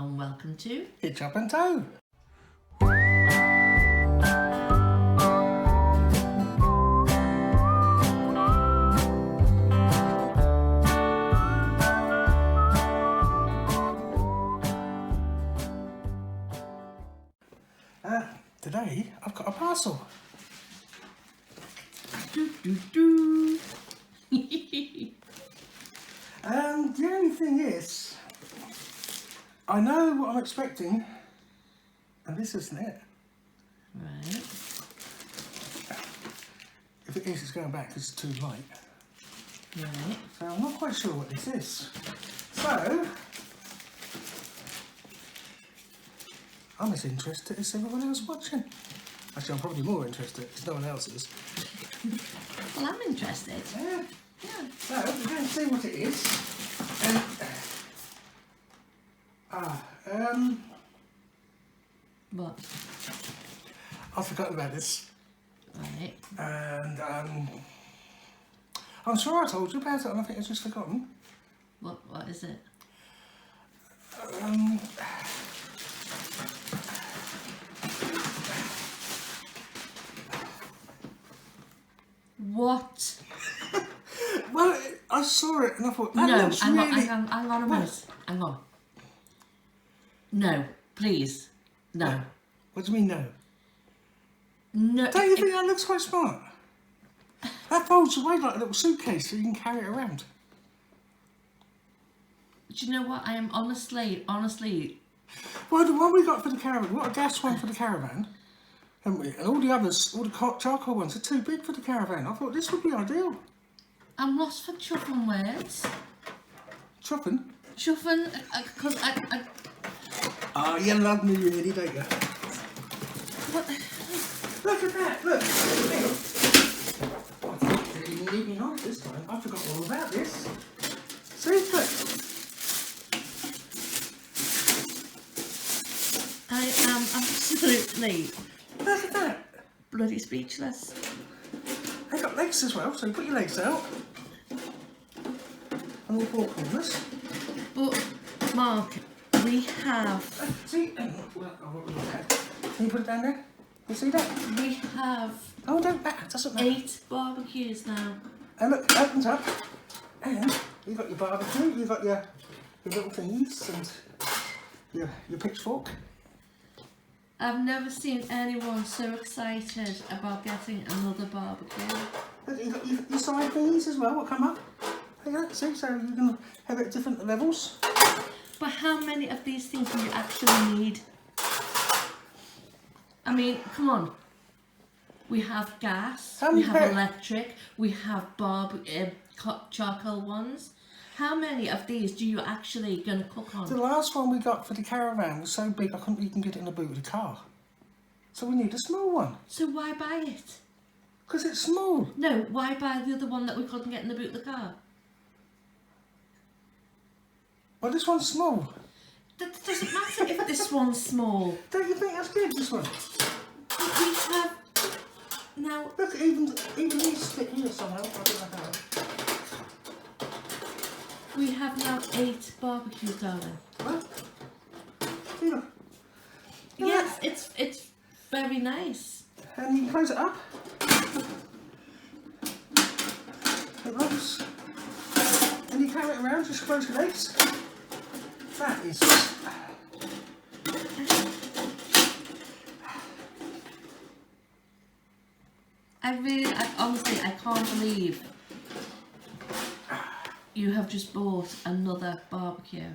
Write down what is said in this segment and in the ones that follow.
and welcome to HitchUpAndTow. Today I've got a parcel. Do Doooo. And the only thing is, I know what I'm expecting, and this isn't it. Right. If it is, it's going back because it's too light. Right. So I'm not quite sure what this is. So, I'm as interested as everyone else watching. Actually, I'm probably more interested because no one else is. Well, I'm interested. Yeah. Yeah. So, we're going to see what it is. What? I've forgotten about this. Right. And I'm sure I told you about it and I think I've just forgotten. What is it? What? Well, I saw it and I thought, No, hang really... on a minute. Hang on. No, please. No. What do you mean no? No. Don't you think that looks quite smart? That folds away like a little suitcase so you can carry it around. Do you know what? I am honestly. Well, the one we got for the caravan, we got a gas one for the caravan, haven't we? And all the others, all the charcoal ones, are too big for the caravan. I thought this would be ideal. I'm lost for chuffing words. Chopping? Chuffing, because I. Oh, you love me really, don't you? What? Look at that, look. Oh, they didn't leave me on this time. I forgot all about this. See, look. I am absolutely Look at that. bloody speechless. They've got legs as well, so you put your legs out. And all four corners. But, Mark, we have. See, what we had. Can you put it down there? You see that? We have Oh, don't matter, it doesn't matter. 8 barbecues now. And look, it opens up. And you've got your barbecue, you've got your little thingies and your pitchfork. I've never seen anyone so excited about getting another barbecue. Look, you've got your side thingies as well, what come up. Look at that, see, so you can have it at different levels. But how many of these things do you actually need? I mean, come on. We have gas, we have electric, we have charcoal ones. How many of these do you actually going to cook on? The last one we got for the caravan was so big I couldn't even get it in the boot of the car. So we need a small one. So why buy it? Because it's small. No, why buy the other one that we couldn't get in the boot of the car? Well, this one's small. That doesn't matter if this one's small. Don't you think that's good, this one? We have now. Look, even these fit here somehow. I don't know how. We have now 8 barbecues, darling. What? Here. Yes, it's very nice. And you can close it up. It locks. And you carry it around, just close your legs. That is... Honestly, I can't believe you have just bought another barbecue.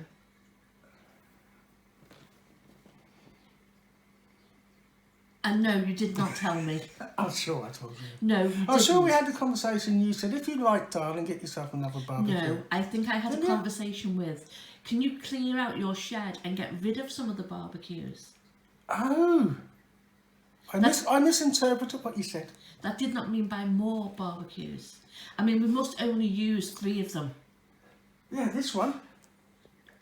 And no, you did not tell me. I'm sure I told you. No, you didn't. I'm sure we had the conversation. You said, if you like, darling, get yourself another barbecue. No, I think I had a conversation with, can you clear out your shed and get rid of some of the barbecues? Oh. I misinterpreted what you said. That did not mean buy more barbecues. I mean, we must only use 3 of them. Yeah, this one.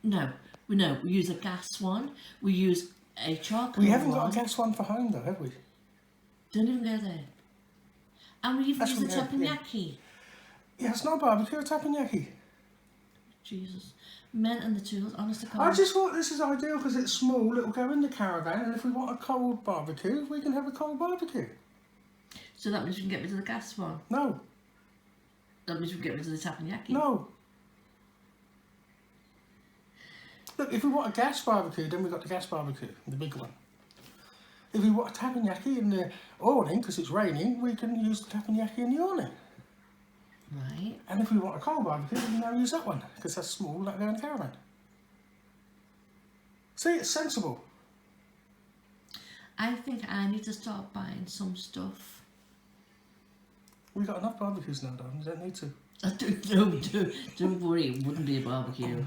No, we use a gas one, we use a charcoal one. We haven't got a gas one for home though, have we? Don't even go there. And we even use a teppanyaki. Yeah, it's not a barbecue, it's a teppanyaki. Jesus. Men and the tools, honest to God. I just thought this is ideal because it's small, it'll go in the caravan, and if we want a cold barbecue, we can have a cold barbecue. So that means we can get rid of the gas one? No. That means we can get rid of the teppanyaki? No. Look, if we want a gas barbecue, then we've got the gas barbecue, the big one. If we want a teppanyaki in the awning, because it's raining, we can use the teppanyaki in the awning. Right. And if we want a cold barbecue, we can now use that one, because that's small, that'll go in the caravan. See, it's sensible. I think I need to start buying some stuff. We've got enough barbecues now, darling, you don't need to. Don't worry, it wouldn't be a barbecue.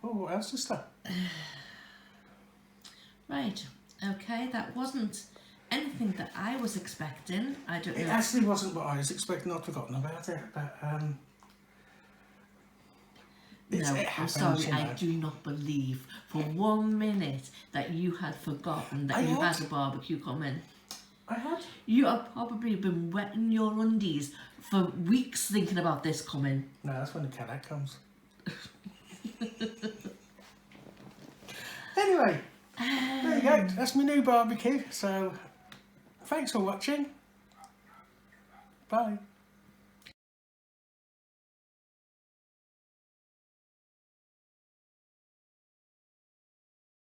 Oh, what else is that? Right, okay, that wasn't anything that I was expecting. I don't know. It actually wasn't what I was expecting. I'd forgotten about it, but it I'm happens, sorry, you know. I do not believe for 1 minute that you had forgotten that you had a barbecue coming. I had. You have probably been wetting your undies for weeks thinking about this coming. No, that's when the cat comes. Anyway, there you go. That's my new barbecue. So, thanks for watching. Bye.